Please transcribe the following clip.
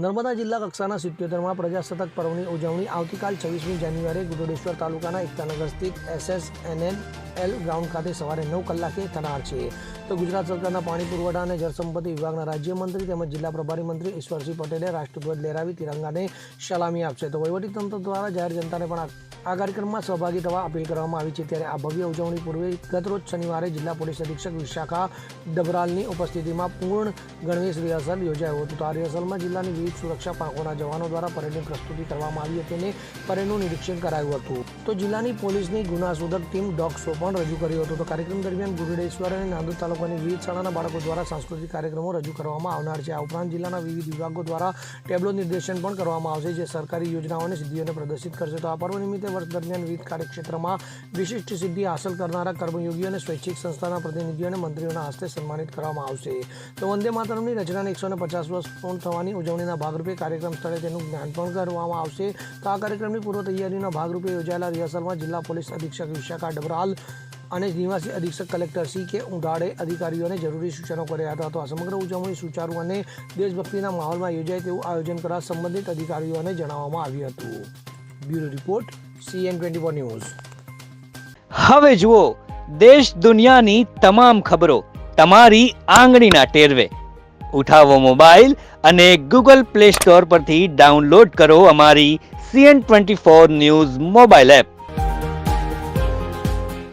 નર્મદા જિલ્લા કક્ષાના 77મા પ્રજાસત્તાક પર્વની ઉજવણી આવતીકાલ 26મી જાન્યુઆરીએ ગુડોડેશ્વર તાલુકાના એકતાનગર સ્થિત SSNNL ગ્રાઉન્ડ ખાતે સવારે 9 કલાકે થનાર છે. તો ગુજરાત સરકારના પાણી પુરવઠા અને જળસંપત્તિ વિભાગના રાજ્યમંત્રી તેમજ જિલ્લા પ્રભારી મંત્રી ઈશ્વરસિંહ પટેલે રાષ્ટ્રધ્વજ લહેરાવી તિરંગાને સલામી આપશે. તો વહીવટીતંત્ર દ્વારા જાહેર જનતાને પણ આ કાર્યક્રમમાં સહભાગી થવા અપીલ કરવામાં આવી છે. ત્યારે આ ભવ્ય ઉજવણી પૂર્વે ગતરોજ શનિવારે જિલ્લા પોલીસ અધિક્ષક વિશાખા ડબરાલની ઉપસ્થિતિમાં પૂર્ણ ગણવેશ રિહર્સલ યોજાયું હતું. તો આ રિહર્સલમાં જિલ્લાની વિવિધ સુરક્ષા પાંખોના જવાનો દ્વારા પરેડની પ્રસ્તુતિ કરવામાં આવી હતી અને પરેડનું નિરીક્ષણ કરાયું હતું. તો જિલ્લાની પોલીસની ગુનાશોધક ટીમ ડોગ શો પણ રજૂ કર્યો હતો. તો કાર્યક્રમ દરમિયાન ગુડોડેશ્વર અને નાંદોદ તાલુકાની વિવિધ શાળાના બાળકો દ્વારા સાંસ્કૃતિક કાર્યક્રમો રજૂ કરવામાં આવનાર છે. આ ઉપરાંત જિલ્લાના વિવિધ વિભાગો દ્વારા ટેબ્લો નિર્દેશન પણ કરવામાં આવશે, જે સરકારી યોજનાઓ અને સિદ્ધિઓને પ્રદર્શિત કરશે. તો આ પર્વ નિમિત્તે વર્ષ દરમિયાન વિવિધ કાર્યક્ષેત્રમાં વિશિષ્ટ સિદ્ધિ હાંસલ કરનારા કર્મયોગીઓ અને સ્વૈચ્છિક સંસ્થાના પ્રતિનિધિઓ અને મંત્રીઓના હસ્તે સન્માનિત કરવામાં આવશે. તો વંદે માતરમની રચનાને 150 વર્ષ પૂર્ણ થવાની ઉજવણીના ભાગરૂપે કાર્યક્રમ સ્થળે તેનું જ્ઞાન પણ કરવામાં આવશે. તો આ કાર્યક્રમની પૂર્વ તૈયારીના ભાગરૂપે યોજાયેલા રિહર્સલમાં જિલ્લા પોલીસ અધિક્ષક વિશાખા ડબરાલ અને નિવાસી અધિક્ષક કલેક્ટર C.K. ઉંધાડે અધિકારીઓને જરૂરી સૂચનો કર્યા હતા. તો આ સમગ્ર ઉજવણી સુચારુ અને દેશભક્તિના માહોલમાં યોજાય તેવું આયોજન કરવા સંબંધિત અધિકારીઓને જણાવવામાં આવ્યું હતું. Bureau report CN24 news. હવે જુઓ દેશ દુનિયાની તમામ ખબરો તમારી આંગળીના ટેરવે. ઉઠાવો મોબાઈલ અને Google Play Store પરથી ડાઉનલોડ કરો અમારી CN24 ન્યૂઝ મોબાઈલ એપ.